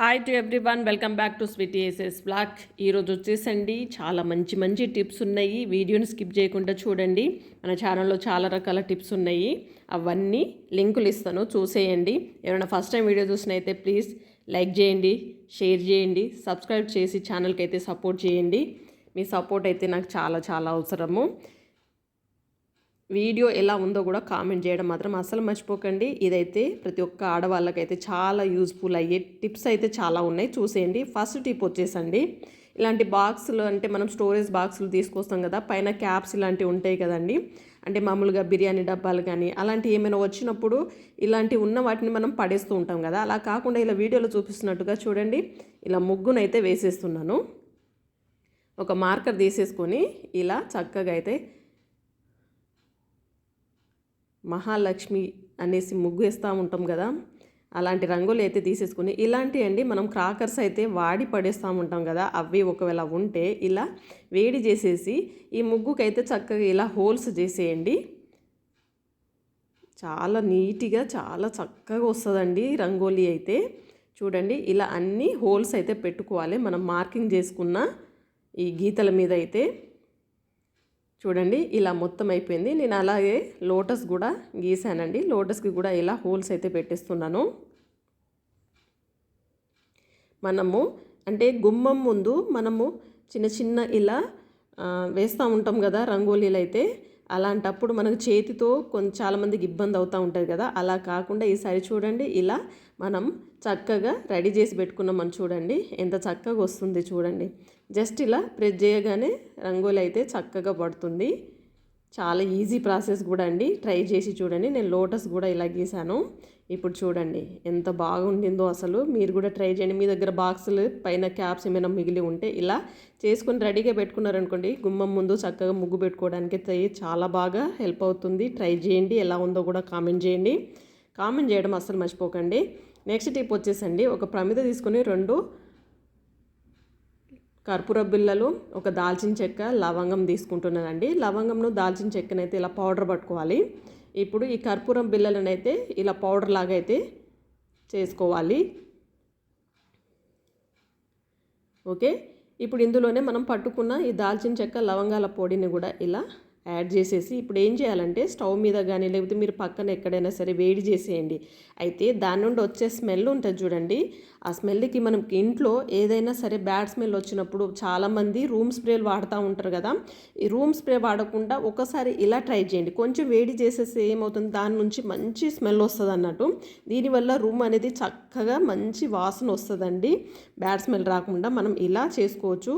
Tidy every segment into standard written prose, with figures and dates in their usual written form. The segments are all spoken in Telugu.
Hi to everyone, welcome back to Sweety SS blog. ఈరోజు వచ్చేసండి చాలా మంచి మంచి టిప్స్ ఉన్నాయి. వీడియోని స్కిప్ చేయకుండా చూడండి. మన ఛానల్లో చాలా రకాల టిప్స్ ఉన్నాయి. అవన్నీ లింకులు ఇస్తాను, చూసేయండి. ఎవరైనా ఫస్ట్ టైం వీడియో చూసినైతే ప్లీజ్ లైక్ చేయండి, షేర్ చేయండి, సబ్స్క్రైబ్ చేసి ఛానల్కి అయితే సపోర్ట్ చేయండి. మీ సపోర్ట్ అయితే నాకు చాలా చాలా అవసరము. వీడియో ఎలా ఉందో కూడా కామెంట్ చేయడం మాత్రం అస్సలు మర్చిపోకండి. ఇదైతే ప్రతి ఒక్క ఆడవాళ్ళకైతే చాలా యూజ్ఫుల్ అయ్యే టిప్స్ అయితే చాలా ఉన్నాయి, చూసేయండి. ఫస్ట్ టిప్ వచ్చేసండి, ఇలాంటి బాక్సులు అంటే మనం స్టోరేజ్ బాక్సులు తీసుకొస్తాం కదా, పైన క్యాప్స్ ఇలాంటివి ఉంటాయి కదండి. అంటే మామూలుగా బిర్యానీ డబ్బాలు కానీ అలాంటివి ఏమైనా వచ్చినప్పుడు ఇలాంటివి ఉన్న వాటిని మనం పడేస్తూ ఉంటాం కదా. అలా కాకుండా ఇలా వీడియోలో చూపిస్తున్నట్టుగా చూడండి, ఇలా ముగ్గునైతే వేసేస్తున్నాను. ఒక మార్కర్ తీసేసుకొని ఇలా చక్కగా అయితే మహాలక్ష్మి అనేసి ముగ్గు వేస్తూ ఉంటాం కదా, అలాంటి రంగులు అయితే తీసేసుకుని ఇలాంటివి అండి మనం క్రాకర్స్ అయితే వాడి పడేస్తూ ఉంటాం కదా, అవి ఒకవేళ ఉంటే ఇలా వేడి చేసేసి ఈ ముగ్గుకైతే చక్కగా ఇలా హోల్స్ చేసేయండి. చాలా నీట్గా చాలా చక్కగా వస్తుందండి రంగోలీ అయితే. చూడండి, ఇలా అన్ని హోల్స్ అయితే పెట్టుకోవాలి మనం మార్కింగ్ చేసుకున్న ఈ గీతల మీద అయితే. చూడండి, ఇలా మొత్తం అయిపోయింది. నేను అలాగే లోటస్ కూడా గీసానండి. లోటస్కి కూడా ఇలా హోల్స్ అయితే పెట్టేస్తున్నాను. మనము అంటే గుమ్మం ముందు మనము చిన్న చిన్న ఇలా వేస్తూ ఉంటాం కదా రంగోలీలు అయితే. అలాంటప్పుడు మనకు చేతితో చాలామందికి ఇబ్బంది అవుతూ ఉంటుంది కదా, అలా కాకుండా ఈసారి చూడండి ఇలా మనం చక్కగా రెడీ చేసి పెట్టుకున్నామని చూడండి ఎంత చక్కగా వస్తుంది. చూడండి, జస్ట్ ఇలా ప్రెస్ చేయగానే రంగోలి అయితే చక్కగా పడుతుంది. చాలా ఈజీ ప్రాసెస్ కూడా అండి, ట్రై చేసి చూడండి. నేను లోటస్ కూడా ఇలా గీసాను. ఇప్పుడు చూడండి ఎంత బాగుండిందో అసలు. మీరు కూడా ట్రై చేయండి. మీ దగ్గర బాక్సులు పైన క్యాప్స్ ఏమైనా మిగిలి ఉంటే ఇలా చేసుకొని రెడీగా పెట్టుకున్నారనుకోండి, గుమ్మం ముందు చక్కగా ముగ్గు పెట్టుకోవడానికి చాలా బాగా హెల్ప్ అవుతుంది. ట్రై చేయండి, ఎలా ఉందో కూడా కామెంట్ చేయండి. కామెంట్ చేయడం అస్సలు మర్చిపోకండి. నెక్స్ట్ టిప్ వచ్చేసండి, ఒక ప్రమిద తీసుకొని 2 కర్పూర బిళ్ళలు, ఒక దాల్చిన చెక్క, లవంగం తీసుకుంటున్నానండి. లవంగంను దాల్చిన చెక్కనైతే ఇలా పౌడర్ పట్టుకోవాలి. ఇప్పుడు ఈ కర్పూరం బిళ్ళలను అయితే ఇలా పౌడర్ లాగా అయితే చేసుకోవాలి. ఓకే, ఇప్పుడు ఇందులోనే మనం పట్టుకున్న ఈ దాల్చిన చెక్క లవంగాల పొడిని కూడా ఇలా యాడ్ చేసేసి ఇప్పుడు ఏం చేయాలంటే స్టవ్ మీద కానీ లేకపోతే మీరు పక్కన ఎక్కడైనా సరే వేడి చేసేయండి. అయితే దాని నుండి వచ్చే స్మెల్ ఉంటుంది చూడండి, ఆ స్మెల్కి మనం ఇంట్లో ఏదైనా సరే బ్యాడ్ స్మెల్ వచ్చినప్పుడు చాలామంది రూమ్ స్ప్రేలు వాడుతూ ఉంటారు కదా. ఈ రూమ్ స్ప్రే వాడకుండా ఒకసారి ఇలా ట్రై చేయండి. కొంచెం వేడి చేసేస్తే ఏమవుతుంది, దాని నుంచి మంచి స్మెల్ వస్తుంది అన్నట్టు. దీనివల్ల రూమ్ అనేది చక్కగా మంచి వాసన వస్తుందండి. బ్యాడ్ స్మెల్ రాకుండా మనం ఇలా చేసుకోవచ్చు.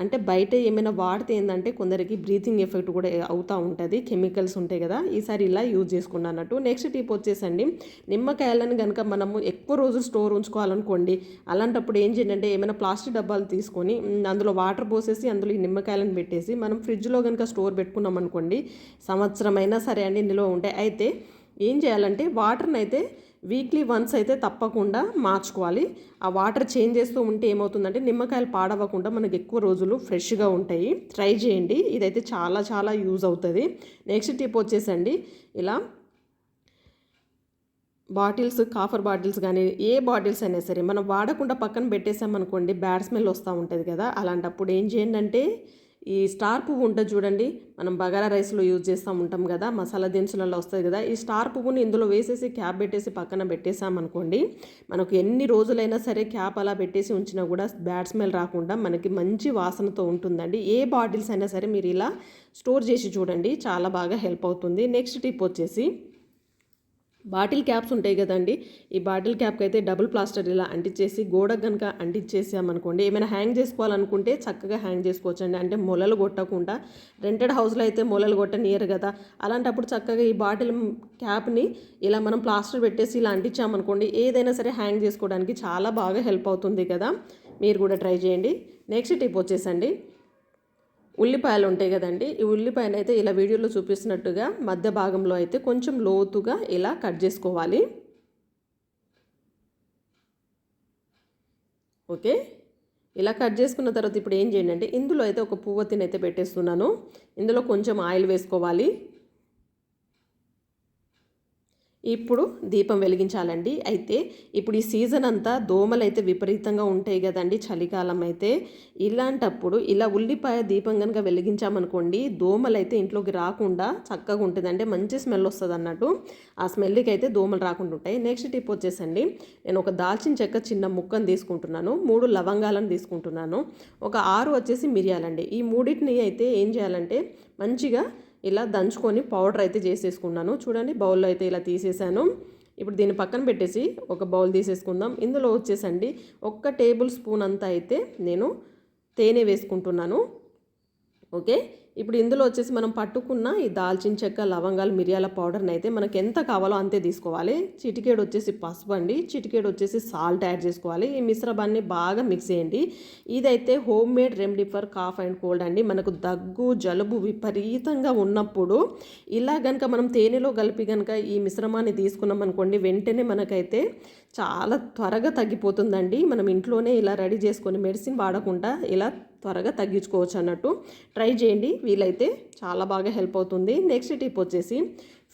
అంటే బయట ఏమైనా వాడితే ఏంటంటే కొందరికి బ్రీతింగ్ ఎఫెక్ట్ కూడా అవుతూ ఉంటుంది, కెమికల్స్ ఉంటాయి కదా. ఈసారి ఇలా యూజ్ చేసుకున్నా అన్నట్టు. నెక్స్ట్ టిప్ వచ్చేసండి, నిమ్మకాయలను కనుక మనము ఎక్కువ రోజులు స్టోర్ ఉంచుకోవాలనుకోండి, అలాంటప్పుడు ఏం చేయండి అంటే ఏమైనా ప్లాస్టిక్ డబ్బాలు తీసుకొని అందులో వాటర్ పోసేసి అందులో ఈ నిమ్మకాయలను పెట్టేసి మనం ఫ్రిడ్జ్లో కనుక స్టోర్ పెట్టుకున్నాం అనుకోండి, సంవత్సరం అయినా సరే అండి నిల్వ ఉంటాయి. అయితే ఏం చేయాలంటే వాటర్ని అయితే వీక్లీ వన్స్ అయితే తప్పకుండా మార్చుకోవాలి. ఆ వాటర్ చేంజ్ చేస్తూ ఉంటే ఏమవుతుందంటే నిమ్మకాయలు పాడవకుండా మనకు ఎక్కువ రోజులు ఫ్రెష్గా ఉంటాయి. ట్రై చేయండి, ఇదైతే చాలా చాలా యూజ్ అవుతుంది. నెక్స్ట్ టిప్ వచ్చేసండి, ఇలా బాటిల్స్, కాఫర్ బాటిల్స్ కానీ ఏ బాటిల్స్ అయినా సరే మనం వాడకుండా పక్కన పెట్టేసామనుకోండి బ్యాడ్ స్మెల్ వస్తూ ఉంటుంది కదా. అలాంటప్పుడు ఏం చేయండి అంటే ఈ స్టార్ పువ్వు ఉంటుంది చూడండి, మనం బగారా రైస్లో యూజ్ చేస్తూ ఉంటాం కదా, మసాలా దినుసులలో వస్తుంది కదా. ఈ స్టార్ పువ్వుని ఇందులో వేసేసి క్యాప్ పెట్టేసి పక్కన పెట్టేసామనుకోండి, మనకు ఎన్ని రోజులైనా సరే క్యాప్ అలా పెట్టేసి ఉంచినా కూడా బ్యాడ్ స్మెల్ రాకుండా మనకి మంచి వాసనతో ఉంటుందండి. ఏ బాటిల్స్ అయినా సరే మీరు ఇలా స్టోర్ చేసి చూడండి, చాలా బాగా హెల్ప్ అవుతుంది. నెక్స్ట్ టిప్ వచ్చేసి బాటిల్ క్యాప్స్ ఉంటాయి కదండి, ఈ బాటిల్ క్యాప్కి అయితే డబుల్ ప్లాస్టర్ ఇలా అంటించేసి గోడకు కనుక అంటించేసామనుకోండి, ఏమైనా హ్యాంగ్ చేసుకోవాలనుకుంటే చక్కగా హ్యాంగ్ చేసుకోవచ్చండి. అంటే మొలలు కొట్టకుండా, రెంటెడ్ హౌస్లో అయితే మొలలు కొట్టనియరు కదా, అలాంటప్పుడు చక్కగా ఈ బాటిల్ క్యాప్ని ఇలా మనం ప్లాస్టర్ పెట్టేసి ఇలా అంటించామనుకోండి, ఏదైనా సరే హ్యాంగ్ చేసుకోవడానికి చాలా బాగా హెల్ప్ అవుతుంది కదా. మీరు కూడా ట్రై చేయండి. నెక్స్ట్ టిప్ వచ్చేసండి, ఉల్లిపాయలు ఉంటాయి కదండి, ఈ ఉల్లిపాయను అయితే ఇలా వీడియోలో చూపిస్తున్నట్టుగా మధ్య భాగంలో అయితే కొంచెం లోతుగా ఇలా కట్ చేసుకోవాలి. ఓకే, ఇలా కట్ చేసుకున్న తర్వాత ఇప్పుడు ఏం చేయండి అంటే ఇందులో అయితే ఒక పువ్వొత్తిని అయితే పెట్టేస్తున్నాను. ఇందులో కొంచెం ఆయిల్ వేసుకోవాలి. ఇప్పుడు దీపం వెలిగించాలండి. అయితే ఇప్పుడు ఈ సీజన్ అంతా దోమలైతే విపరీతంగా ఉంటాయి కదండి, చలికాలం అయితే. ఇలాంటప్పుడు ఇలా ఉల్లిపాయ దీపం కనుక వెలిగించామనుకోండి, దోమలైతే ఇంట్లోకి రాకుండా చక్కగా ఉంటుంది. అంటే మంచి స్మెల్ వస్తుంది అన్నట్టు. ఆ స్మెల్కి అయితే దోమలు రాకుండా ఉంటాయి. నెక్స్ట్ టిప్ వచ్చేసండి, నేను ఒక దాల్చిన చెక్క చిన్న ముక్కను తీసుకుంటున్నాను, 3 లవంగాలను తీసుకుంటున్నాను, ఒక 6 వచ్చేసి మిరియాలండి. ఈ మూడింటిని అయితే ఏం చేయాలంటే మంచిగా ఇలా దంచుకొని పౌడర్ అయితే చేసేసుకున్నాను. చూడండి, బౌల్లో అయితే ఇలా తీసేసాను. ఇప్పుడు దీన్ని పక్కన పెట్టేసి ఒక బౌల్ తీసేసుకుందాం. ఇందులో వచ్చేసండి 1 టేబుల్ స్పూన్ అంతా అయితే నేను తేనె వేసుకుంటున్నాను. ఓకే, ఇప్పుడు ఇందులో వచ్చేసి మనం పట్టుకున్న ఈ దాల్చిన చెక్క, లవంగాలు, మిరియాల పౌడర్ని అయితే మనకు ఎంత కావాలో అంతే తీసుకోవాలి. చిటికేడు వచ్చేసి పసుపు అండి, చిటికేడు వచ్చేసి సాల్ట్ యాడ్ చేసుకోవాలి. ఈ మిశ్రమాన్ని బాగా మిక్స్ చేయండి. ఇదైతే home made remedy for cough and cold అండి. మనకు దగ్గు, జలుబు విపరీతంగా ఉన్నప్పుడు ఇలా కనుక మనం తేనెలో కలిపి కనుక ఈ మిశ్రమాన్ని తీసుకున్నాం అనుకోండి, వెంటనే మనకైతే చాలా త్వరగా తగ్గిపోతుందండి. మనం ఇంట్లోనే ఇలా రెడీ చేసుకొని మెడిసిన్ వాడకుండా ఇలా త్వరగా తగ్గించుకోవచ్చు అన్నట్టు. ట్రై చేయండి, వీలైతే చాలా బాగా హెల్ప్ అవుతుంది. నెక్స్ట్ టిప్ వచ్చేసి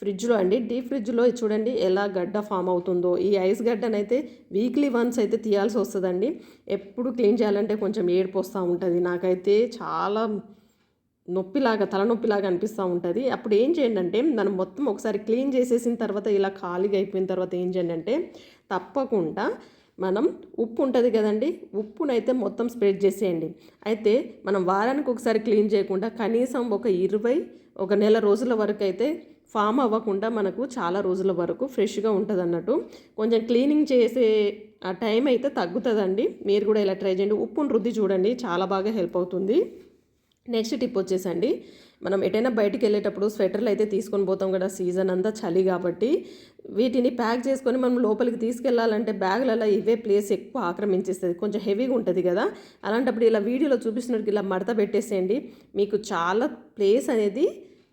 ఫ్రిడ్జ్లో అండి, డీప్ ఫ్రిడ్జ్లో చూడండి ఎలా గడ్డ ఫామ్ అవుతుందో. ఈ ఐస్ గడ్డనైతే వీక్లీ వన్స్ అయితే తీయాల్సి వస్తుందండి. ఎప్పుడు క్లీన్ చేయాలంటే కొంచెం ఏడుపు వస్తూ ఉంటుంది. నాకైతే చాలా తలనొప్పిలాగా అనిపిస్తూ ఉంటుంది. అప్పుడు ఏం చేయండి అంటే, మనం మొత్తం ఒకసారి క్లీన్ చేసేసిన తర్వాత ఇలా ఖాళీగా అయిపోయిన తర్వాత ఏం చేయండి అంటే, తప్పకుండా మనం ఉప్పు ఉంటుంది కదండి, ఉప్పునైతే మొత్తం స్ప్రెడ్ చేసేయండి. అయితే మనం వారానికి ఒకసారి క్లీన్ చేయకుండా కనీసం ఒక నెల రోజుల వరకు అయితే ఫామ్ అవ్వకుండా మనకు చాలా రోజుల వరకు ఫ్రెష్గా ఉంటుంది అన్నట్టు. కొంచెం క్లీనింగ్ చేసే ఆ టైం అయితే తగ్గుతుందండి. మీరు కూడా ఇలా ట్రై చేయండి. ఉప్పును రుద్ది చూడండి, చాలా బాగా హెల్ప్ అవుతుంది. నెక్స్ట్ టిప్ వచ్చేసండి, మనం ఎటైనా బయటికి వెళ్ళేటప్పుడు స్వెటర్లు అయితే తీసుకొని పోతాం కదా, సీజన్ అంతా చలి కాబట్టి. వీటిని ప్యాక్ చేసుకొని మనం లోపలికి తీసుకెళ్లాలంటే బ్యాగులలో ఇవే ప్లేస్ ఎక్కువ ఆక్రమించేస్తుంది, కొంచెం హెవీగా ఉంటుంది కదా. అలాంటప్పుడు ఇలా వీడియోలో చూపిస్తున్నట్టు ఇలా మడత పెట్టేసేయండి, మీకు చాలా ప్లేస్ అనేది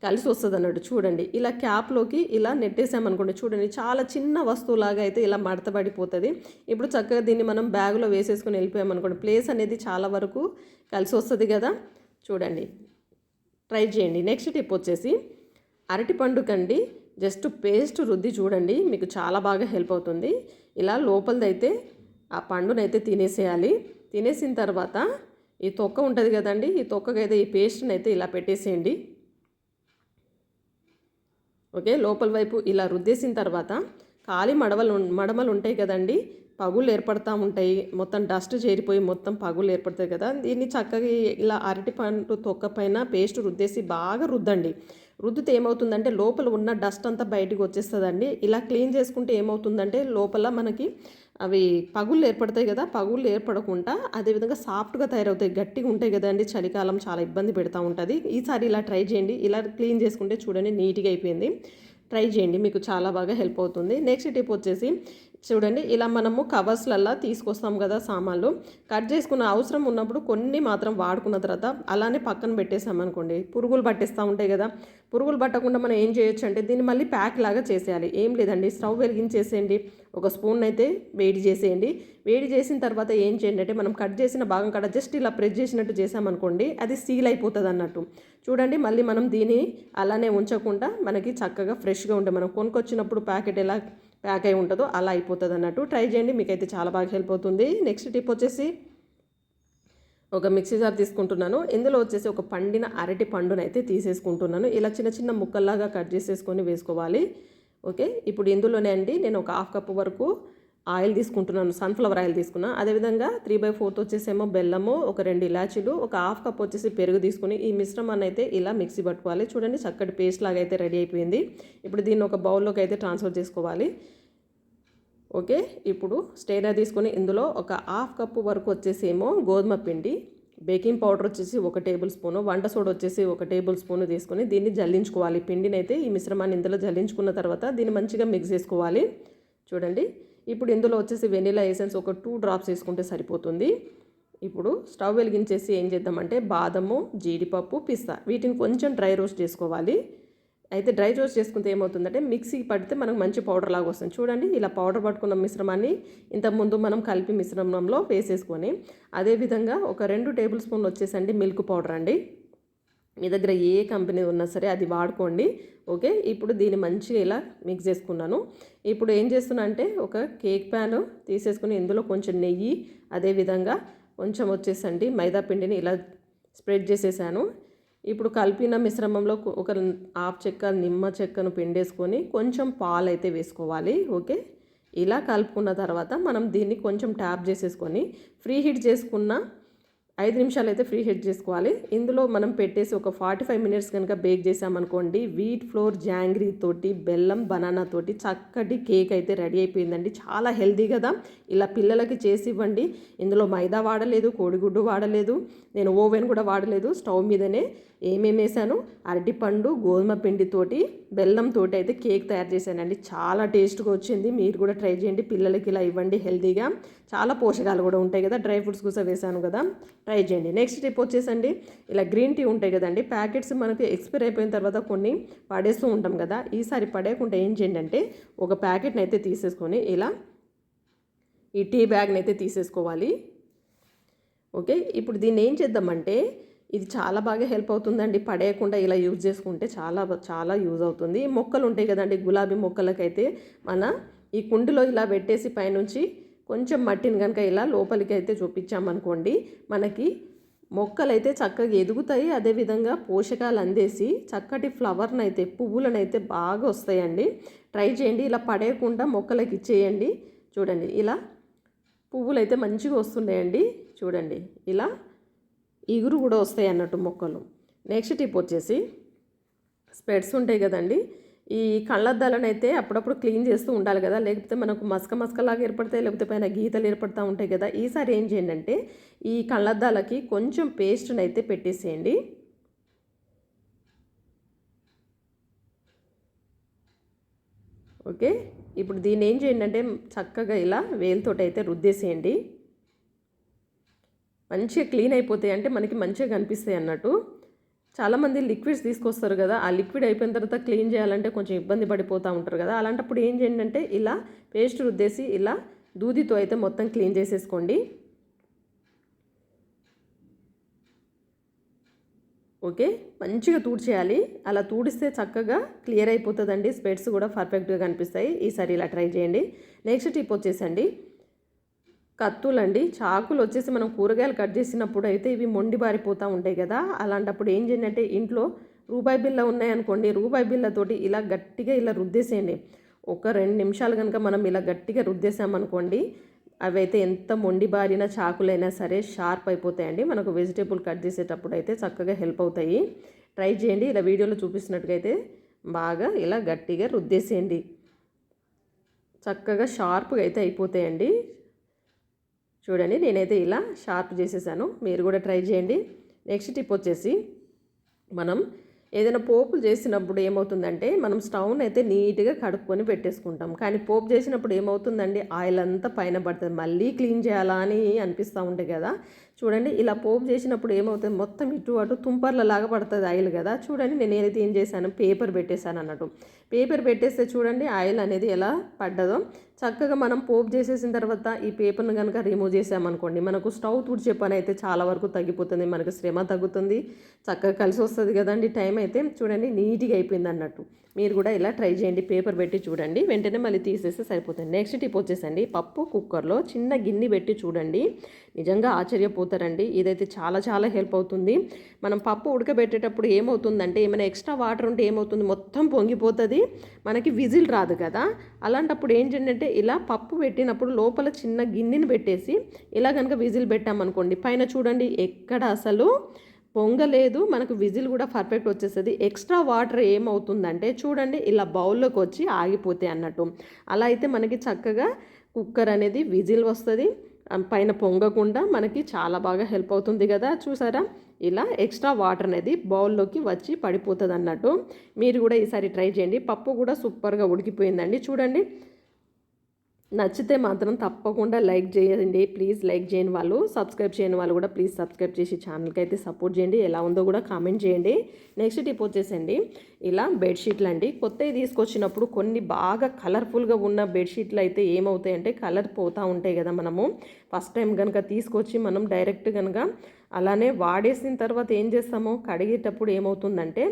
కలిసి వస్తుంది అన్నట్టు. చూడండి, ఇలా క్యాప్లోకి ఇలా నెట్టేసామనుకోండి, చూడండి చాలా చిన్న వస్తువులాగా అయితే ఇలా మడత పడిపోతుంది. ఇప్పుడు చక్కగా దీన్ని మనం బ్యాగులో వేసేసుకొని వెళ్ళిపోయామనుకోండి, ప్లేస్ అనేది చాలా వరకు కలిసి వస్తుంది కదా. చూడండి, ట్రై చేయండి. నెక్స్ట్ టిప్ వచ్చేసి అరటిపండుకండి జస్ట్ పేస్ట్ రుద్ది చూడండి, మీకు చాలా బాగా హెల్ప్ అవుతుంది. ఇలా లోపలిదైతే ఆ పండునైతే తినేసేయాలి. తినేసిన తర్వాత ఈ తొక్క ఉంటుంది కదండి, ఈ తొక్కకైతే ఈ పేస్ట్ని అయితే ఇలా పెట్టేసేయండి. ఓకే, లోపల వైపు ఇలా రుద్దేసిన తర్వాత ఖాళీ మడమలు ఉంటాయి కదండి, పగులు ఏర్పడుతూ ఉంటాయి, మొత్తం డస్ట్ చేరిపోయి మొత్తం పగులు ఏర్పడతాయి కదా. దీన్ని చక్కగా ఇలా అరటిపండు తొక్క పైన పేస్ట్ రుద్దేసి బాగా రుద్దండి. రుద్దితే ఏమవుతుందంటే లోపల ఉన్న డస్ట్ అంతా బయటకు వచ్చేస్తుందండి. ఇలా క్లీన్ చేసుకుంటే ఏమవుతుందంటే లోపల మనకి అవి పగుళ్ళు ఏర్పడతాయి కదా, పగుళ్ళు ఏర్పడకుండా అదేవిధంగా సాఫ్ట్గా తయారవుతాయి, గట్టిగా ఉంటాయి కదండి. చలికాలం చాలా ఇబ్బంది పెడతా ఉంటుంది. ఈసారి ఇలా ట్రై చేయండి, ఇలా క్లీన్ చేసుకుంటే చూడండి నీట్గా అయిపోయింది. ట్రై చేయండి, మీకు చాలా బాగా హెల్ప్ అవుతుంది. నెక్స్ట్ టిప్ వచ్చేసి చూడండి, ఇలా మనము కవర్స్లల్లా తీసుకొస్తాం కదా సామాన్లు, కట్ చేసుకున్న అవసరం ఉన్నప్పుడు కొన్ని మాత్రం వాడుకున్న తర్వాత అలానే పక్కన పెట్టేసామనుకోండి, పురుగులు పట్టేస్తూ ఉంటాయి కదా. పురుగులు పట్టకుండా మనం ఏం చేయొచ్చు అంటే దీన్ని మళ్ళీ ప్యాక్ లాగా చేసేయాలి. ఏం లేదండి, స్టవ్ వెలిగించేసేయండి, ఒక స్పూన్ అయితే వేడి చేసేయండి. వేడి చేసిన తర్వాత ఏం చేయండి అంటే, మనం కట్ చేసిన భాగం కాడ జస్ట్ ఇలా ప్రెస్ చేసినట్టు చేసామనుకోండి, అది సీల్ అయిపోతుంది అన్నట్టు. చూడండి, మళ్ళీ మనం దీన్ని అలానే ఉంచకుండా మనకి చక్కగా ఫ్రెష్గా ఉంటే, మనం కొనుక్కొచ్చినప్పుడు ప్యాకెట్ ఎలా ప్యాక్ అయి ఉంటుందో అలా అయిపోతుంది అన్నట్టు. ట్రై చేయండి, మీకైతే చాలా బాగా హెల్ప్ అవుతుంది. నెక్స్ట్ టిప్ వచ్చేసి ఒక మిక్సీ జార్ తీసుకుంటున్నాను. ఇందులో వచ్చేసి ఒక పండిన అరటి పండునైతే తీసేసుకుంటున్నాను. ఇలా చిన్న చిన్న ముక్కల్లాగా కట్ చేసేసుకొని వేసుకోవాలి. ఓకే, ఇప్పుడు ఇందులోనే అండి నేను ఒక 1/2 కప్పు వరకు ఆయిల్ తీసుకుంటున్నాను, సన్ఫ్లవర్ ఆయిల్ తీసుకున్నాను. అదేవిధంగా 3/4 వచ్చేసేమో బెల్లము, ఒక 2 ఇలాచీలు, ఒక 1/2 కప్ వచ్చేసి పెరుగు తీసుకుని ఈ మిశ్రమాన్ని అయితే ఇలా మిక్సీ పట్టుకోవాలి. చూడండి, చక్కటి పేస్ట్ లాగా అయితే రెడీ అయిపోయింది. ఇప్పుడు దీన్ని ఒక బౌల్లోకి అయితే ట్రాన్స్ఫర్ చేసుకోవాలి. ఓకే, ఇప్పుడు స్టెయినర్ తీసుకొని ఇందులో ఒక 1/2 కప్పు వరకు వచ్చేసేమో గోధుమ పిండి, బేకింగ్ పౌడర్ వచ్చేసి 1 టేబుల్ స్పూను, వంట సోడా వచ్చేసి 1 టేబుల్ స్పూను తీసుకొని దీన్ని జల్లించుకోవాలి. పిండిని అయితే ఈ మిశ్రమాన్ని ఇందులో జల్లించుకున్న తర్వాత దీన్ని మంచిగా మిక్స్ చేసుకోవాలి. చూడండి, ఇప్పుడు ఇందులో వచ్చేసి వెనిలా ఎసెన్స్ ఒక 2 డ్రాప్స్ వేసుకుంటే సరిపోతుంది. ఇప్పుడు స్టవ్ వెలిగించేసి ఏం చేద్దామంటే బాదము, జీడిపప్పు, పిస్తా వీటిని కొంచెం డ్రై రోస్ట్ చేసుకోవాలి. అయితే డ్రై రోస్ట్ చేసుకుంటే ఏమవుతుందంటే మిక్సీకి పడితే మనకు మంచి పౌడర్ లాగా వస్తుంది. చూడండి, ఇలా పౌడర్ పట్టుకున్న మిశ్రమాన్ని ఇంతకుముందు మనం కలిపి మిశ్రమంలో వేసేసుకొని, అదేవిధంగా ఒక 2 టేబుల్ స్పూన్లు వచ్చేసండి మిల్క్ పౌడర్ అండి. మీ దగ్గర ఏ కంపెనీ ఉన్నా సరే అది వాడుకోండి. ఓకే, ఇప్పుడు దీన్ని మంచిగా ఇలా మిక్స్ చేసుకున్నాను. ఇప్పుడు ఏం చేస్తున్నా అంటే ఒక కేక్ ప్యాన్ తీసేసుకుని ఇందులో కొంచెం నెయ్యి, అదేవిధంగా కొంచెం వచ్చేసండి మైదా పిండిని ఇలా స్ప్రెడ్ చేసేసాను. ఇప్పుడు కలిపిన మిశ్రమంలో ఒక హాఫ్ చెక్క నిమ్మ చెక్కను పిండేసుకొని కొంచెం పాలు అయితే వేసుకోవాలి. ఓకే, ఇలా కలుపుకున్న తర్వాత మనం దీన్ని కొంచెం ట్యాప్ చేసేసుకొని ఫ్రీ హీట్ చేసుకున్న 5 నిమిషాలు అయితే ఫ్రీ హీట్ చేసుకోవాలి. ఇందులో మనం పెట్టేసి ఒక 45 మినిట్స్ కనుక బేక్ చేసామనుకోండి, వీట్ ఫ్లోర్ జాంగ్రీ తోటి బెల్లం బనానా తోటి చక్కటి కేక్ అయితే రెడీ అయిపోయిందండి. చాలా హెల్దీ కదా, ఇలా పిల్లలకి చేసి ఇవ్వండి. ఇందులో మైదా వాడలేదు, కోడిగుడ్డు వాడలేదు, నేను ఓవెన్ కూడా వాడలేదు. స్టవ్ మీదనే ఏమేమి వేసాను, అరటిపండు గోధుమ పిండితోటి బెల్లంతోటి అయితే కేక్ తయారు చేశానండి. చాలా టేస్ట్గా వచ్చింది. మీరు కూడా ట్రై చేయండి, పిల్లలకి ఇలా ఇవ్వండి. హెల్తీగా చాలా పోషకాలు కూడా ఉంటాయి కదా, డ్రై ఫ్రూట్స్ కూడా వేసాను కదా, ట్రై చేయండి. నెక్స్ట్ టిప్ వచ్చేసండి, ఇలా గ్రీన్ టీ ఉంటాయి కదండి, ప్యాకెట్స్ మనకి ఎక్స్పైర్ అయిపోయిన తర్వాత కొన్ని పడేస్తూ ఉంటాం కదా. ఈసారి పడేయకుండా ఏం చేయండి అంటే ఒక ప్యాకెట్ని అయితే తీసేసుకొని ఇలా ఈ టీ బ్యాగ్ని అయితే తీసేసుకోవాలి. ఓకే, ఇప్పుడు దీన్ని ఏం చేద్దామంటే ఇది చాలా బాగా హెల్ప్ అవుతుందండి. పడేయకుండా ఇలా యూజ్ చేసుకుంటే చాలా చాలా యూజ్ అవుతుంది. మొక్కలు ఉంటాయి కదండి, గులాబీ మొక్కలకైతే మన ఈ కుండలో ఇలా పెట్టేసి పైనుంచి కొంచెం మట్టిని కనుక ఇలా లోపలికి అయితే చూపించామనుకోండి, మనకి మొక్కలైతే చక్కగా ఎదుగుతాయి. అదేవిధంగా పోషకాలు అందేసి చక్కటి ఫ్లవర్ని అయితే పువ్వులను అయితే బాగా వస్తాయండి. ట్రై చేయండి, ఇలా పడేయకుండా మొక్కలకి ఇచ్చేయండి. చూడండి ఇలా పువ్వులు అయితే మంచిగా వస్తున్నాయండి. చూడండి ఇలా ఇగురు కూడా వస్తాయి అన్నట్టు మొక్కలు. నెక్స్ట్ టిప్ వచ్చేసి స్పెడ్స్ ఉంటాయి కదండి, ఈ కళ్ళద్దాలను అయితే అప్పుడప్పుడు క్లీన్ చేస్తూ ఉండాలి కదా, లేకపోతే మనకు మసకలాగా ఏర్పడతాయి, లేకపోతే పైన గీతలు ఏర్పడుతూ ఉంటాయి కదా. ఈసారి ఏం చేయండి అంటే ఈ కళ్ళద్దాలకి కొంచెం పేస్ట్ని అయితే పెట్టేసేయండి. ఓకే, ఇప్పుడు దీన్ని ఏం చేయండి అంటే చక్కగా ఇలా వేలుతోటి అయితే రుద్దేసేయండి. మంచిగా క్లీన్ అయిపోతాయి, అంటే మనకి మంచిగా కనిపిస్తాయి అన్నట్టు. చాలామంది లిక్విడ్స్ తీసుకొస్తారు కదా, ఆ లిక్విడ్ అయిపోయిన తర్వాత క్లీన్ చేయాలంటే కొంచెం ఇబ్బంది పడిపోతూ ఉంటారు కదా. అలాంటప్పుడు ఏం చేయండి అంటే ఇలా పేస్ట్ రుద్దేసి ఇలా దూదితో అయితే మొత్తం క్లీన్ చేసేసుకోండి. ఓకే, మంచిగా తూడ్చేయాలి. అలా తూడిస్తే చక్కగా క్లియర్ అయిపోతుందండి, స్పెడ్స్ కూడా పర్ఫెక్ట్గా కనిపిస్తాయి. ఈసారి ఇలా ట్రై చేయండి. నెక్స్ట్ టిప్ వచ్చేసండి కత్తులండి, చాకులు వచ్చేసి మనం కూరగాయలు కట్ చేసినప్పుడు అయితే ఇవి మొండి బారిపోతూ ఉంటాయి కదా. అలాంటప్పుడు ఏం చేయండి అంటే ఇంట్లో రూపాయి బిళ్ళ ఉన్నాయనుకోండి, రూపాయి బిళ్ళతోటి ఇలా గట్టిగా ఇలా రుద్దేసేయండి. ఒక 2 నిమిషాలు కనుక మనం ఇలా గట్టిగా రుద్దేసామనుకోండి, అవి అయితే ఎంత మొండి బారిన చాకులైనా సరే షార్ప్ అయిపోతాయండి. మనకు వెజిటేబుల్ కట్ చేసేటప్పుడు అయితే చక్కగా హెల్ప్ అవుతాయి. ట్రై చేయండి, ఇలా వీడియోలో చూపిస్తున్నట్టుగా బాగా ఇలా గట్టిగా రుద్దేసేయండి. చక్కగా షార్ప్గా అయితే అయిపోతాయండి. చూడండి నేనైతే ఇలా షార్ప్ చేసేసాను, మీరు కూడా ట్రై చేయండి. నెక్స్ట్ టిప్ వచ్చేసి మనం ఏదైనా పోపులు చేసినప్పుడు ఏమవుతుందంటే మనం స్టవ్ని అయితే నీట్గా కడుక్కొని పెట్టేసుకుంటాం, కానీ పోపు చేసినప్పుడు ఏమవుతుందండి ఆయిల్ అంతా పైన పడుతుంది, మళ్ళీ క్లీన్ చేయాలా అని అనిపిస్తూ ఉంటాయి కదా. చూడండి ఇలా పోపు చేసినప్పుడు ఏమవుతుంది మొత్తం ఇటు అటు తుంపర్లలాగా పడుతుంది ఆయిల్ కదా. చూడండి నేను ఏదైతే ఏం చేశాను పేపర్ పెట్టేశాను అన్నట్టు. పేపర్ పెట్టేస్తే చూడండి ఆయిల్ అనేది ఎలా పడ్డదో. చక్కగా మనం పోపు చేసేసిన తర్వాత ఈ పేపర్ను కనుక రిమూవ్ చేసామనుకోండి, మనకు స్టవ్ తుడిచే పని అయితే చాలా వరకు తగ్గిపోతుంది, మనకు శ్రమ తగ్గుతుంది, చక్కగా కలిసి వస్తుంది కదండి. టైం అయితే చూడండి నీట్గా అయిపోయింది అన్నట్టు. మీరు కూడా ఇలా ట్రై చేయండి, పేపర్ పెట్టి చూడండి, వెంటనే మళ్ళీ తీసేస్తే సరిపోతుంది. నెక్స్ట్ టిప్ వచ్చేసండి పప్పు కుక్కర్లో చిన్న గిన్నె పెట్టి చూడండి, నిజంగా ఆశ్చర్యపోతారండి. ఇదైతే చాలా చాలా హెల్ప్ అవుతుంది. మనం పప్పు ఉడకబెట్టేటప్పుడు ఏమవుతుందంటే ఏమైనా ఎక్స్ట్రా వాటర్ ఉంటే ఏమవుతుంది మొత్తం పొంగిపోతుంది, మనకి విజిల్ రాదు కదా. అలాంటప్పుడు ఏంటంటే ఇలా పప్పు పెట్టినప్పుడు లోపల చిన్న గిన్నెని పెట్టేసి ఇలా కనుక విజిల్ పెట్టామనుకోండి, పైన చూడండి ఎక్కడ అసలు పొంగలేదు, మనకు విజిల్ కూడా పర్ఫెక్ట్ వచ్చేస్తుంది. ఎక్స్ట్రా వాటర్ ఏమవుతుందంటే చూడండి ఇలా బౌల్లోకి వచ్చి ఆగిపోతాయి అన్నట్టు. అలా అయితే మనకి చక్కగా కుక్కర్ అనేది విజిల్ వస్తుంది, పైన పొంగకుండా మనకి చాలా బాగా హెల్ప్ అవుతుంది కదా. చూసారా ఇలా ఎక్స్ట్రా వాటర్ అనేది బౌల్లోకి వచ్చి పడిపోతుంది అన్నట్టు. మీరు కూడా ఈసారి ట్రై చేయండి. పప్పు కూడా సూపర్గా ఉడికిపోయిందండి చూడండి. నచ్చితే మాత్రం తప్పకుండా లైక్ చేయండి. ప్లీజ్ లైక్ చేయని వాళ్ళు, సబ్స్క్రైబ్ చేయని వాళ్ళు కూడా ప్లీజ్ సబ్స్క్రైబ్ చేసి ఛానల్కి అయితే సపోర్ట్ చేయండి. ఎలా ఉందో కూడా కామెంట్ చేయండి. నెక్స్ట్ టిప్ వచ్చేసండి, ఇలా బెడ్షీట్లు అండి. కొత్తవి తీసుకొచ్చినప్పుడు కొన్ని బాగా కలర్ఫుల్గా ఉన్న బెడ్షీట్లు అయితే ఏమవుతాయంటే కలర్ పోతూ ఉంటాయి కదా. మనము ఫస్ట్ టైం కనుక తీసుకొచ్చి మనం డైరెక్ట్ కనుక అలానే వాడేసిన తర్వాత ఏం చేస్తామో కడిగేటప్పుడు ఏమవుతుందంటే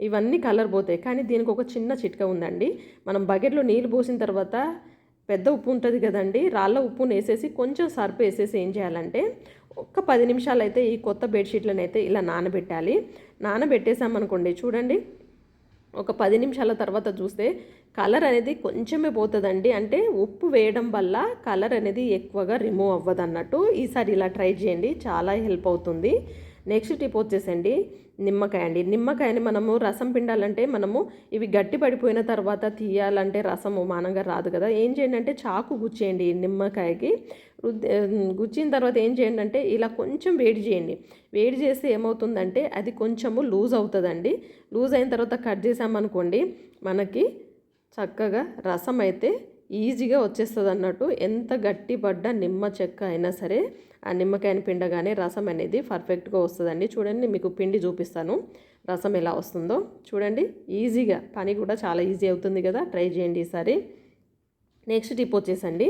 ఇవన్నీ కలర్ పోతాయి. కానీ దీనికి ఒక చిన్న చిట్కా ఉందండి. మనం బకెట్లో నీళ్ళు పోసిన తర్వాత పెద్ద ఉప్పు ఉంటుంది కదండి, రాళ్ళ ఉప్పుని వేసేసి కొంచెం సర్ఫ్ వేసేసి ఏం చేయాలంటే ఒక్క 10 నిమిషాలు అయితే ఈ కొత్త బెడ్షీట్లను అయితే ఇలా నానబెట్టాలి. నానబెట్టేసామనుకోండి, చూడండి ఒక 10 నిమిషాల తర్వాత చూస్తే కలర్ అనేది కొంచెమే పోతుందండి. అంటే ఉప్పు వేయడం వల్ల కలర్ అనేది ఎక్కువగా రిమూవ్ అవ్వదు అన్నట్టు. ఈసారి ఇలా ట్రై చేయండి, చాలా హెల్ప్ అవుతుంది. నెక్స్ట్ టిప్ వచ్చేసండి నిమ్మకాయ అండి. నిమ్మకాయని మనము రసం పిండాలంటే మనము ఇవి గట్టి పడిపోయిన తర్వాత తీయాలంటే రసము మానంగా రాదు కదా. ఏం చేయండి అంటే చాకు గుచ్చేయండి నిమ్మకాయకి. గుచ్చిన తర్వాత ఏం చేయండి అంటే ఇలా కొంచెం వేడి చేయండి. వేడి చేస్తే ఏమవుతుందంటే అది కొంచెము లూజ్ అవుతుందండి. లూజ్ అయిన తర్వాత కట్ చేసామనుకోండి మనకి చక్కగా రసం అయితే ఈజీగా వచ్చేస్తుంది అన్నట్టు. ఎంత గట్టి పడ్డ నిమ్మ చెక్క అయినా సరే ఆ నిమ్మకాయని పిండగానే రసం అనేది పర్ఫెక్ట్గా వస్తుందండి. చూడండి మీకు పిండి చూపిస్తాను రసం ఎలా వస్తుందో. చూడండి ఈజీగా, పని కూడా చాలా ఈజీ అవుతుంది కదా. ట్రై చేయండి ఈసారి. నెక్స్ట్ టిప్ వచ్చేసండి,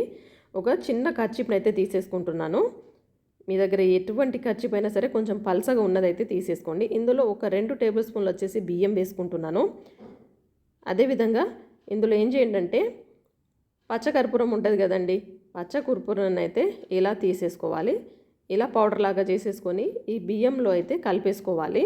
ఒక చిన్న కర్చీప్ని అయితే తీసేసుకుంటున్నాను. మీ దగ్గర ఎటువంటి కర్చీప్ అయినా సరే కొంచెం పల్సగా ఉన్నదైతే తీసేసుకోండి. ఇందులో ఒక 2 టేబుల్ స్పూన్లు వచ్చేసి బియ్యం వేసుకుంటున్నాను. అదేవిధంగా ఇందులో ఏం చేయండి అంటే పచ్చకర్పూరం ఉంటుంది కదండి, పచ్చకర్పూరాన్ని అయితే ఇలా తీసేసుకోవాలి. ఇలా పౌడర్ లాగా చేసేసుకొని ఈ బియ్యంలో అయితే కలిపేసుకోవాలి.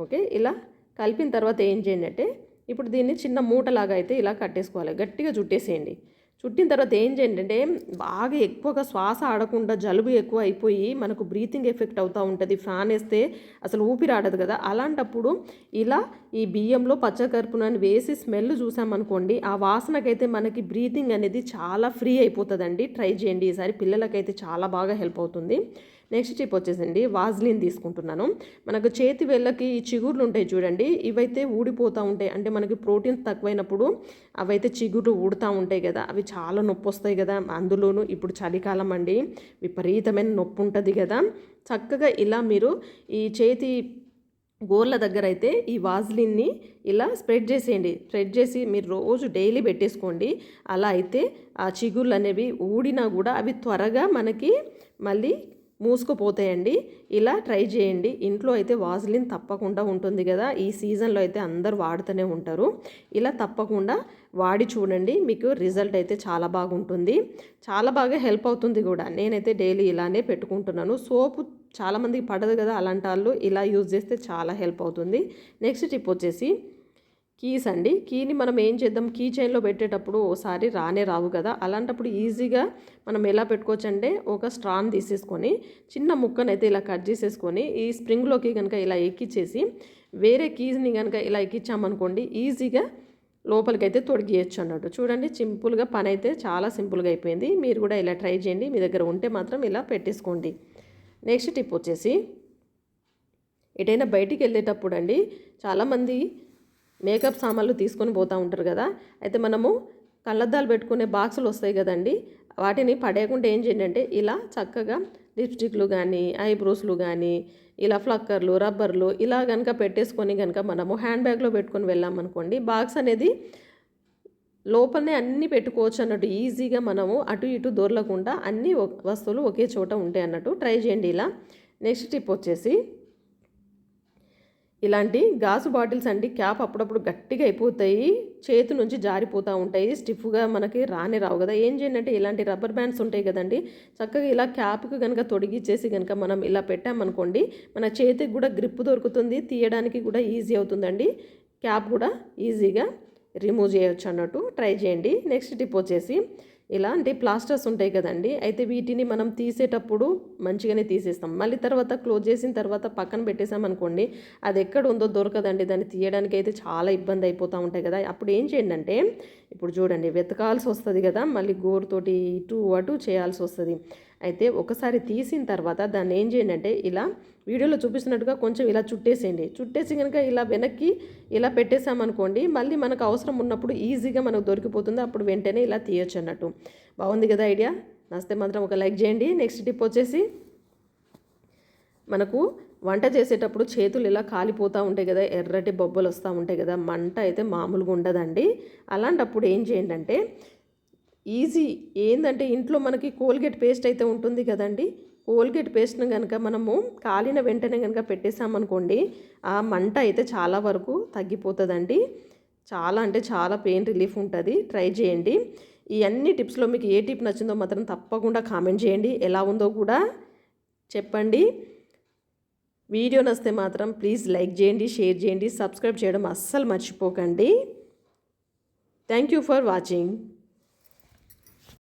ఓకే, ఇలా కలిపిన తర్వాత ఏం చేయండి అంటే ఇప్పుడు దీన్ని చిన్న మూటలాగా అయితే ఇలా కట్టేసుకోవాలి. గట్టిగా చుట్టేసేయండి. చుట్టిన తర్వాత ఏం చేయండి అంటే బాగా ఎక్కువగా శ్వాస ఆడకుండా జలుబు ఎక్కువ అయిపోయి మనకు బ్రీతింగ్ ఎఫెక్ట్ అవుతూ ఉంటుంది. ఫ్యాన్ వేస్తే అసలు ఊపిరి ఆడదు కదా. అలాంటప్పుడు ఇలా ఈ బియ్యంలో పచ్చకర్పూరాన్ని వేసి స్మెల్ చూసామనుకోండి, ఆ వాసనకైతే మనకి బ్రీతింగ్ అనేది చాలా ఫ్రీ అయిపోతుందండి. ట్రై చేయండి ఈసారి, పిల్లలకైతే చాలా బాగా హెల్ప్ అవుతుంది. నెక్స్ట్ టిప్ వచ్చేసండి వాజ్లిన్ తీసుకుంటున్నాను. మనకు చేతి వేళ్ళకి ఈ చిగుర్లు ఉంటాయి చూడండి, ఇవైతే ఊడిపోతూ ఉంటాయి. అంటే మనకి ప్రోటీన్స్ తక్కువైనప్పుడు అవైతే చిగుర్లు ఊడుతూ ఉంటాయి కదా, అవి చాలా నొప్పి వస్తాయి కదా. అందులోనూ ఇప్పుడు చలికాలం అండి, విపరీతమైన నొప్పి ఉంటుంది కదా. చక్కగా ఇలా మీరు ఈ చేతి గోర్ల దగ్గర అయితే ఈ వాజ్లిన్ని ఇలా స్ప్రెడ్ చేసేయండి. స్ప్రెడ్ చేసి మీరు రోజు డైలీ పెట్టేసుకోండి. అలా అయితే ఆ చిగుర్లు అనేవి ఊడినా కూడా అవి త్వరగా మనకి మళ్ళీ మూసుకుపోతాయండి. ఇలా ట్రై చేయండి. ఇంట్లో అయితే వాజ్లిన్ తప్పకుండా ఉంటుంది కదా, ఈ సీజన్లో అయితే అందరూ వాడుతూనే ఉంటారు. ఇలా తప్పకుండా వాడి చూడండి, మీకు రిజల్ట్ అయితే చాలా బాగుంటుంది, చాలా బాగా హెల్ప్ అవుతుంది కూడా. నేనైతే డైలీ ఇలానే పెట్టుకుంటున్నాను. సోపు చాలామందికి పడదు కదా, అలాంటి వాళ్ళు ఇలా యూజ్ చేస్తే చాలా హెల్ప్ అవుతుంది. నెక్స్ట్ టిప్ వచ్చేసి కీస్ అండి. కీని మనం ఏం చేద్దాం, కీ చైన్లో పెట్టేటప్పుడు ఓసారి రానే రావు కదా. అలాంటప్పుడు ఈజీగా మనం ఎలా పెట్టుకోవచ్చు అంటే ఒక స్ట్రాన్ తీసేసుకొని చిన్న ముక్కనైతే ఇలా కట్ చేసేసుకొని ఈ స్ప్రింగ్లోకి కనుక ఇలా ఎక్కిచ్చేసి వేరే కీస్ని కనుక ఇలా ఎక్కించామనుకోండి ఈజీగా లోపలికైతే తొడిగియచ్చు అన్నట్టు. చూడండి సింపుల్గా పని అయితే చాలా సింపుల్గా అయిపోయింది. మీరు కూడా ఇలా ట్రై చేయండి, మీ దగ్గర ఉంటే మాత్రం ఇలా పెట్టేసుకోండి. నెక్స్ట్ టిప్ వచ్చేసి ఎటైనా బయటికి వెళ్ళేటప్పుడు అండి చాలామంది మేకప్ సామాన్లు తీసుకొని పోతూ ఉంటారు కదా. అయితే మనము కళ్ళద్దాలు పెట్టుకునే బాక్సులు వస్తాయి కదండి, వాటిని పడేయకుండా ఏం చేయండి అంటే ఇలా చక్కగా లిప్స్టిక్లు కానీ ఐబ్రోస్లు కానీ ఇలా ఫ్లక్కర్లు రబ్బర్లు ఇలా కనుక పెట్టేసుకొని కనుక మనము హ్యాండ్ బ్యాగ్లో పెట్టుకొని వెళ్ళామనుకోండి, బాక్స్ అనేది లోపలనే అన్నీ పెట్టుకోవచ్చు అన్నట్టు. ఈజీగా మనము అటు ఇటు దొరలకుండా అన్ని వస్తువులు ఒకే చోట ఉంటాయి అన్నట్టు. ట్రై చేయండి ఇలా. నెక్స్ట్ టిప్ వచ్చేసి ఇలాంటి గాజు బాటిల్స్ అండి, క్యాప్ అప్పుడప్పుడు గట్టిగా అయిపోతాయి, చేతి నుంచి జారిపోతూ ఉంటాయి, స్టిఫ్గా మనకి రానే రావు కదా. ఏం చేయండి అంటే ఇలాంటి రబ్బర్ బ్యాండ్స్ ఉంటాయి కదండి, చక్కగా ఇలా క్యాప్కి కనుక తొడిగిచ్చేసి కనుక మనం ఇలా పెట్టామనుకోండి మన చేతికి కూడా గ్రిప్ దొరుకుతుంది, తీయడానికి కూడా ఈజీ అవుతుందండి. క్యాప్ కూడా ఈజీగా రిమూవ్ చేయొచ్చు అన్నట్టు. ట్రై చేయండి. నెక్స్ట్ టిప్ వచ్చేసి ఇలాంటి ప్లాస్టర్స్ ఉంటాయి కదండి, అయితే వీటిని మనం తీసేటప్పుడు మంచిగానే తీసేస్తాం, మళ్ళీ తర్వాత క్లోజ్ చేసిన తర్వాత పక్కన పెట్టేసామనుకోండి అది ఎక్కడ ఉందో దొరకదండి, దాన్ని తీయడానికి అయితే చాలా ఇబ్బంది అయిపోతూ ఉంటాయి కదా. అప్పుడు ఏం చేయండి అంటే ఇప్పుడు చూడండి వెతకాల్సి వస్తుంది కదా, మళ్ళీ గోరుతోటి ఇటు అటు చేయాల్సి వస్తుంది. అయితే ఒకసారి తీసిన తర్వాత దాన్ని ఏం చేయండి అంటే ఇలా వీడియోలో చూపిస్తున్నట్టుగా కొంచెం ఇలా చుట్టేసేయండి. చుట్టేసి కనుక ఇలా వెనక్కి ఇలా పెట్టేసామనుకోండి, మళ్ళీ మనకు అవసరం ఉన్నప్పుడు ఈజీగా మనకు దొరికిపోతుంది. అప్పుడు వెంటనే ఇలా తీయొచ్చు అన్నట్టు. బాగుంది కదా ఐడియా? నచ్చితే మాత్రం ఒక లైక్ చేయండి. నెక్స్ట్ టిప్ వచ్చేసి, మనకు వంట చేసేటప్పుడు చేతులు ఇలా కాలిపోతూ ఉంటాయి కదా, ఎర్రటి బొబ్బలు వస్తూ ఉంటాయి కదా, మంట అయితే మామూలుగా ఉండదండి. అలాంటప్పుడు ఏం చేయండి అంటే ఈజీ ఏంటంటే ఇంట్లో మనకి కోల్గేట్ పేస్ట్ అయితే ఉంటుంది కదండి. కోల్గేట్ పేస్ట్ని కనుక మనము కాలిన వెంటనే కనుక పెట్టేసామనుకోండి, ఆ మంట అయితే చాలా వరకు తగ్గిపోతుందండి. చాలా అంటే చాలా పెయిన్ రిలీఫ్ ఉంటుంది. ట్రై చేయండి. ఈ అన్ని టిప్స్లో మీకు ఏ టిప్ నచ్చిందో మాత్రం తప్పకుండా కామెంట్ చేయండి. ఎలా ఉందో కూడా చెప్పండి. వీడియో నచ్చితే మాత్రం ప్లీజ్ లైక్ చేయండి, షేర్ చేయండి, సబ్స్క్రైబ్ చేయడం అస్సలు మర్చిపోకండి. Thank you for watching.